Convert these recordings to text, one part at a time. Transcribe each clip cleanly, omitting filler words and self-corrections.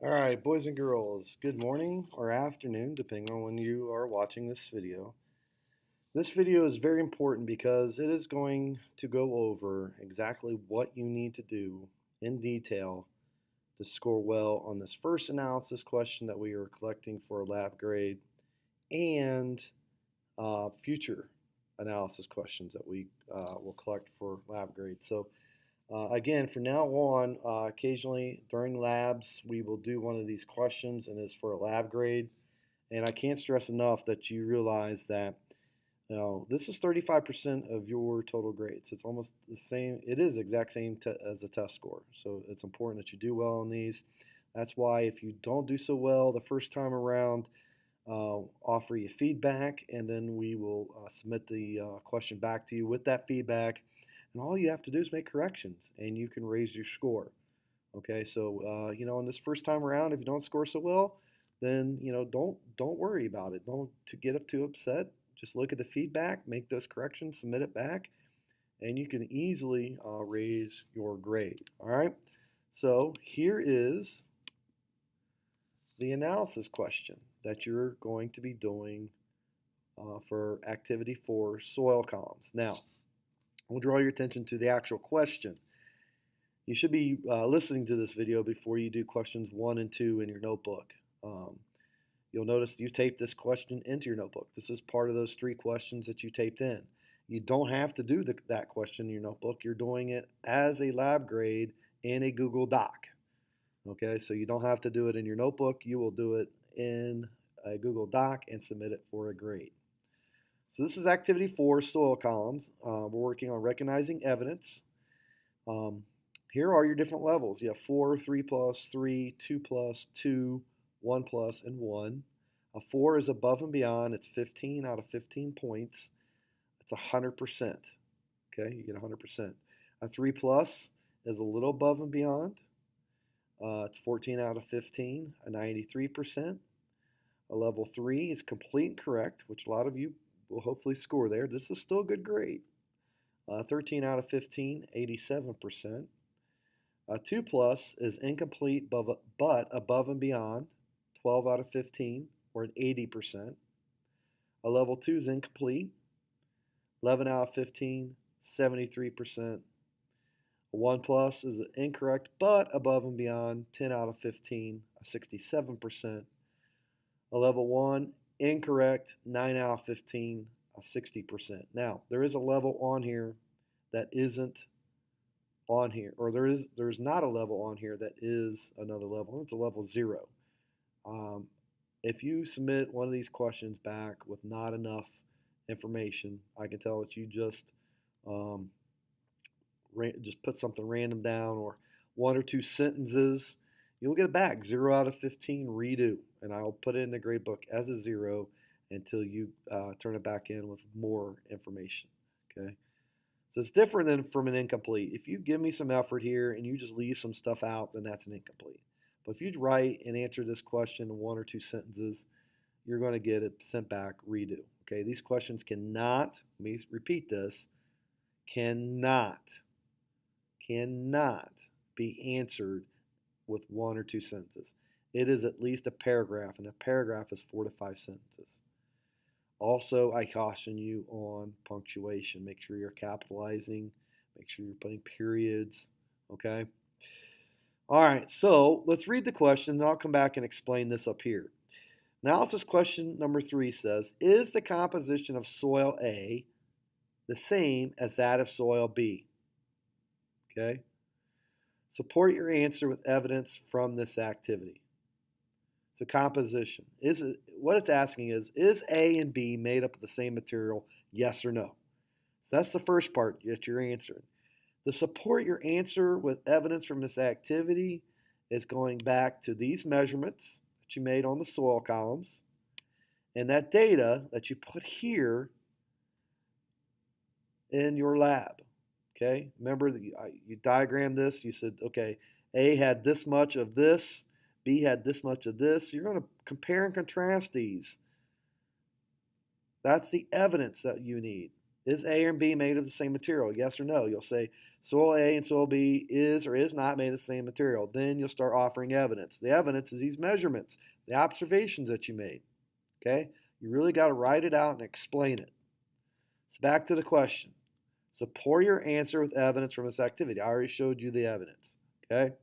All right, boys and girls, good morning or afternoon, depending on when you are watching this video. This video is very important because it is going to go over exactly what you need to do in detail to score well on this first analysis question that we are collecting for a lab grade and future analysis questions that we will collect for lab grade. So again, from now on, occasionally during labs, we will do one of these questions, and it's for a lab grade. And I can't stress enough that you realize that this is 35% of your total grade. So it's almost the same. It is exact same as a test score. So it's important that you do well on these. That's why if you don't do so well the first time around, offer you feedback, and then we will submit the question back to you with that feedback. And all you have to do is make corrections, and you can raise your score. Okay, so in this first time around, if you don't score so well, then don't worry about it. Don't to get up too upset. Just look at the feedback, make those corrections, submit it back, and you can easily raise your grade. All right. So here is the analysis question that you're going to be doing for activity 4, soil columns. Now, we'll draw your attention to the actual question. You should be listening to this video before you do questions 1 and 2 in your notebook. You'll notice you taped this question into your notebook. This is part of those 3 questions that you taped in. You don't have to do that question in your notebook. You're doing it as a lab grade in a Google Doc. Okay, so you don't have to do it in your notebook. You will do it in a Google Doc and submit it for a grade. So this is activity 4, soil columns. We're working on recognizing evidence. Here are your different levels. You have 4, 3 plus, 3, 2 plus, 2, 1 plus, and 1. A 4 is above and beyond. It's 15 out of 15 points. It's 100%. Okay, you get 100%. A 3 plus is a little above and beyond. It's 14 out of 15, a 93%. A level 3 is complete and correct, which a lot of you will hopefully score there. This is still a good grade. 13 out of 15, 87%. A 2 plus is incomplete but above and beyond, 12 out of 15, or an 80%. A level 2 is incomplete, 11 out of 15, 73%. A 1 plus is incorrect but above and beyond, 10 out of 15, a 67%. A level 1, incorrect, 9 out of 15, a 60%. Now, there is a level on here that isn't on here, or there's not a level on here that is another level. It's a level 0. If you submit one of these questions back with not enough information, I can tell that you just put something random down or 1 or 2 sentences, you'll get it back 0 out of 15, redo, and I'll put it in the grade book as a 0 until you turn it back in with more information. Okay. So it's different than from an incomplete. If you give me some effort here and you just leave some stuff out, then that's an incomplete. But if you write and answer this question in 1 or 2 sentences, you're going to get it sent back, redo. Okay, these questions cannot, let me repeat this, cannot be answered with 1 or 2 sentences. It is at least a paragraph, and a paragraph is 4 to 5 sentences. Also, I caution you on punctuation. Make sure you're capitalizing. Make sure you're putting periods. Okay? All right, so let's read the question, and I'll come back and explain this up here. Analysis question number 3 says, is the composition of soil A the same as that of soil B? Okay? Support your answer with evidence from this activity. So composition. What it's asking is A and B made up of the same material, yes or no? So that's the first part that you're answering. To support your answer with evidence from this activity is going back to these measurements that you made on the soil columns and that data that you put here in your lab. Okay, remember that you diagrammed this. You said, okay, A had this much of this, B had this much of this. You're going to compare and contrast these. That's the evidence that you need. Is A and B made of the same material? Yes or no? You'll say, soil A and soil B is or is not made of the same material. Then you'll start offering evidence. The evidence is these measurements, the observations that you made. Okay? You really got to write it out and explain it. So back to the question. Support your answer with evidence from this activity. I already showed you the evidence. Okay?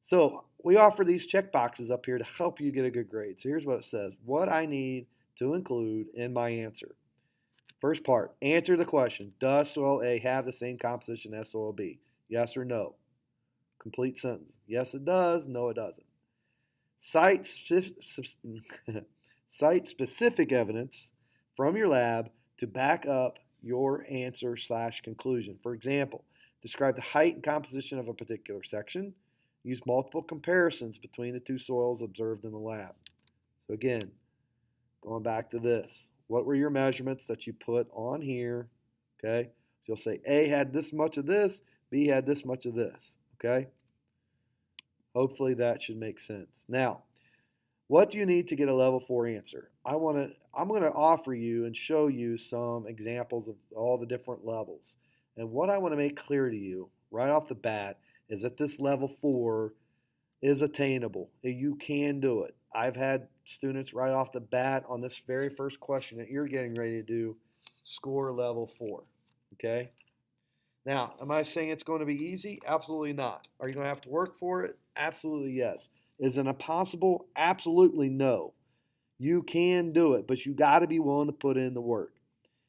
So we offer these check boxes up here to help you get a good grade. So here's what it says. What I need to include in my answer. First part, answer the question. Does soil A have the same composition as soil B? Yes or no? Complete sentence. Yes, it does. No, it doesn't. Cite specific evidence from your lab to back up your answer / conclusion. For example, describe the height and composition of a particular section. Use multiple comparisons between the two soils observed in the lab. So again, going back to this, what were your measurements that you put on here? Okay, so you'll say A had this much of this, B had this much of this. Okay, hopefully that should make sense. Now, what do you need to get a level 4 answer? I'm going to offer you and show you some examples of all the different levels. And what I want to make clear to you right off the bat is that this level 4 is attainable. You can do it. I've had students right off the bat on this very first question that you're getting ready to do score level 4. Okay? Now, am I saying it's going to be easy? Absolutely not. Are you going to have to work for it? Absolutely yes. Is it impossible? Absolutely no. You can do it, but you got to be willing to put in the work.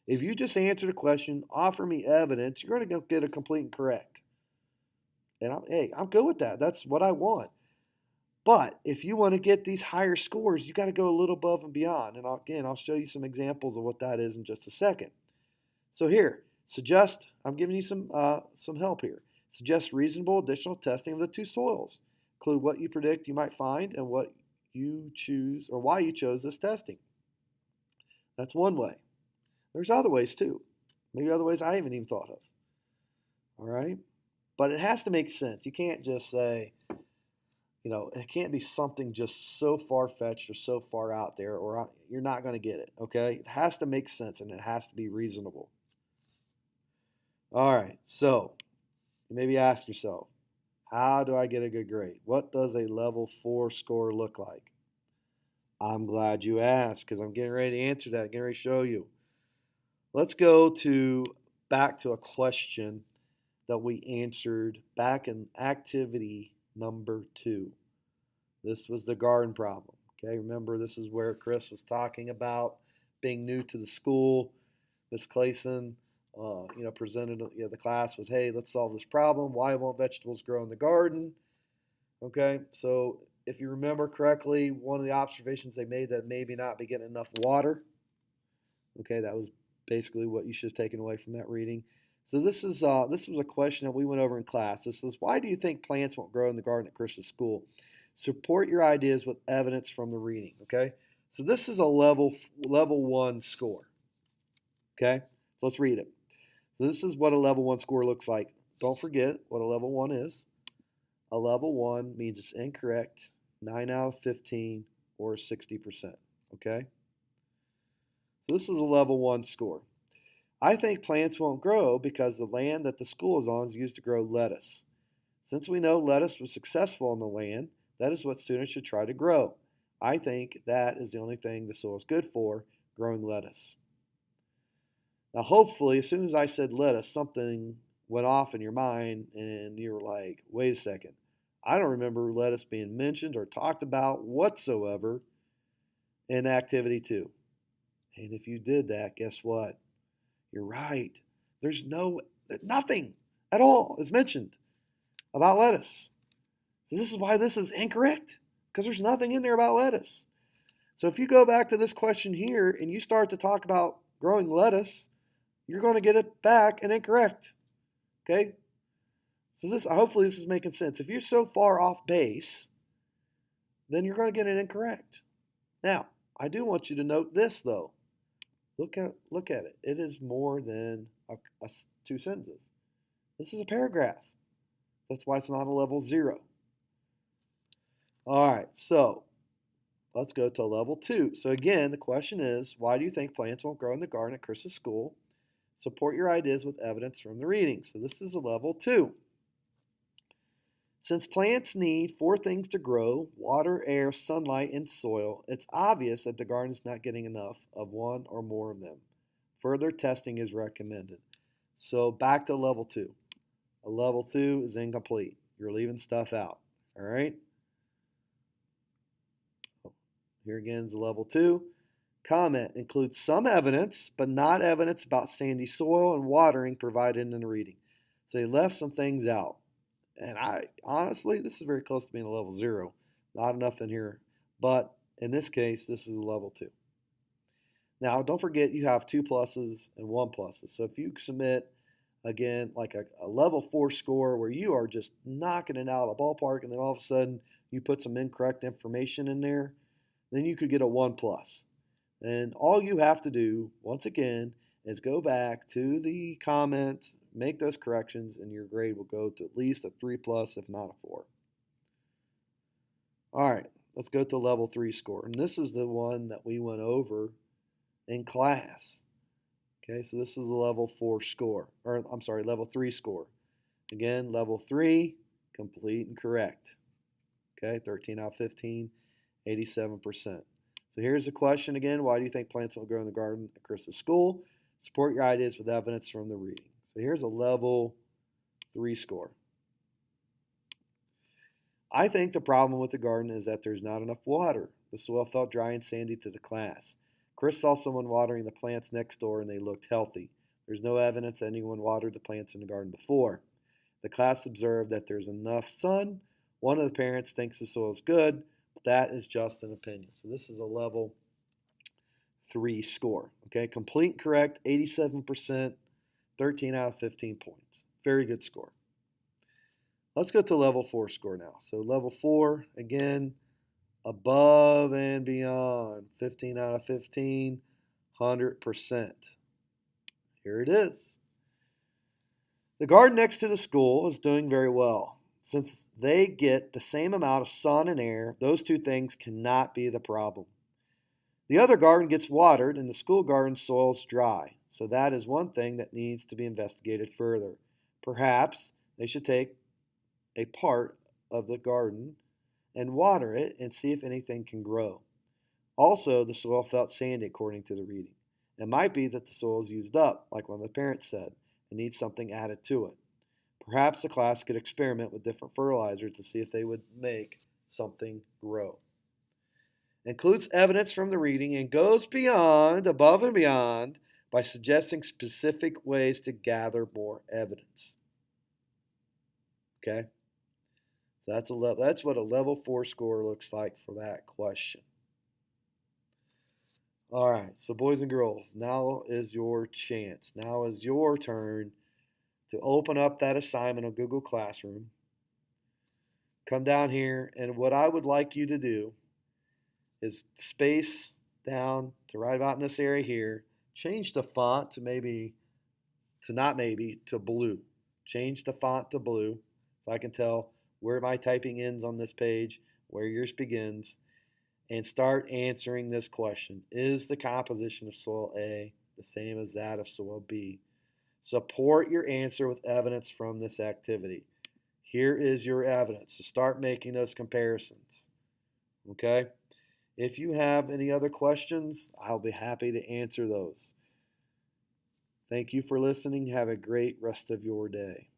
If you just answer the question, offer me evidence, you're going to get a complete and correct. And I'm good with that. That's what I want. But if you want to get these higher scores, you got to go a little above and beyond. And I'll show you some examples of what that is in just a second. So here, I'm giving you some help here. Suggest reasonable additional testing of the two soils. Include what you predict you might find and what you choose or why you chose this testing. That's one way. There's other ways too. Maybe other ways I haven't even thought of. All right? But it has to make sense. You can't just say, it can't be something just so far-fetched or so far out there or you're not going to get it, okay? It has to make sense and it has to be reasonable. All right, so you maybe ask yourself, how do I get a good grade? What does a level 4 score look like? I'm glad you asked because I'm getting ready to answer that, getting ready to show you. Let's go back to a question that we answered back in activity number 2. This was the garden problem. Okay, remember this is where Chris was talking about being new to the school. Miss Clayson, presented the class with, hey, let's solve this problem. Why won't vegetables grow in the garden? Okay, so if you remember correctly, one of the observations they made that maybe not be getting enough water. Okay, that was basically what you should have taken away from that reading. So this was a question that we went over in class. This is, why do you think plants won't grow in the garden at Chris's school? Support your ideas with evidence from the reading. Okay, so this is a level 1 score. Okay, so let's read it. So this is what a level 1 score looks like. Don't forget what a level 1 is. A level 1 means it's incorrect, 9 out of 15, or 60%. Okay, so this is a level 1 score. I think plants won't grow because the land that the school is on is used to grow lettuce. Since we know lettuce was successful on the land, that is what students should try to grow. I think that is the only thing the soil is good for, growing lettuce. Now hopefully, as soon as I said lettuce, something went off in your mind and you were like, wait a second. I don't remember lettuce being mentioned or talked about whatsoever in activity 2. And if you did that, guess what? You're right. There's nothing at all is mentioned about lettuce. So this is why this is incorrect, because there's nothing in there about lettuce. So if you go back to this question here and you start to talk about growing lettuce, you're going to get it back and incorrect. Okay? So hopefully this is making sense. If you're so far off base, then you're going to get it incorrect. Now, I do want you to note this though. Look at it. It is more than 2 sentences. This is a paragraph. That's why it's not a level 0. All right, so let's go to level 2. So again, the question is, why do you think plants won't grow in the garden at Chris's school? Support your ideas with evidence from the reading. So this is a level 2. Since plants need 4 things to grow, water, air, sunlight, and soil, it's obvious that the garden is not getting enough of one or more of them. Further testing is recommended. So back to level 2. A level 2 is incomplete. You're leaving stuff out. All right? So here again is level 2. Comment includes some evidence, but not evidence about sandy soil and watering provided in the reading. So they left some things out. And honestly, this is very close to being a level 0. Not enough in here. But in this case, this is a level 2. Now, don't forget you have 2 pluses and 1 pluses. So if you submit, again, like a level 4 score where you are just knocking it out of the ballpark and then all of a sudden you put some incorrect information in there, then you could get a 1 plus. And all you have to do, once again, is go back to the comments, make those corrections, and your grade will go to at least a 3 plus, if not a 4. All right, let's go to level 3 score. And this is the one that we went over in class. Okay, so this is the level 4 score, or I'm sorry, level 3 score. Again, level 3, complete and correct. Okay, 13 out of 15, 87%. So here's the question again. Why do you think plants will grow in the garden at Chris's school? Support your ideas with evidence from the reading. So here's a level 3 score. I think the problem with the garden is that there's not enough water. The soil felt dry and sandy to the class. Chris saw someone watering the plants next door and they looked healthy. There's no evidence that anyone watered the plants in the garden before. The class observed that there's enough sun. One of the parents thinks the soil is good. That is just an opinion. So this is a level 3 score. Okay, complete and correct, 87%, 13 out of 15 points. Very good score. Let's go to level 4 score now. So level 4, again, above and beyond, 15 out of 15, 100%. Here it is. The garden next to the school is doing very well. Since they get the same amount of sun and air, those 2 things cannot be the problem. The other garden gets watered and the school garden soil is dry, so that is one thing that needs to be investigated further. Perhaps they should take a part of the garden and water it and see if anything can grow. Also, the soil felt sandy according to the reading. It might be that the soil is used up, like one of the parents said, and needs something added to it. Perhaps the class could experiment with different fertilizers to see if they would make something grow. Includes evidence from the reading and goes beyond, above and beyond, by suggesting specific ways to gather more evidence. Okay? So that's what a level 4 score looks like for that question. All right, so boys and girls, now is your chance. Now is your turn to open up that assignment on Google Classroom. Come down here, and what I would like you to do is space down to right about in this area here. Change the font to to blue. Change the font to blue so I can tell where my typing ends on this page, where yours begins, and start answering this question. Is the composition of soil A the same as that of soil B? Support your answer with evidence from this activity. Here is your evidence. So start making those comparisons. Okay? If you have any other questions, I'll be happy to answer those. Thank you for listening. Have a great rest of your day.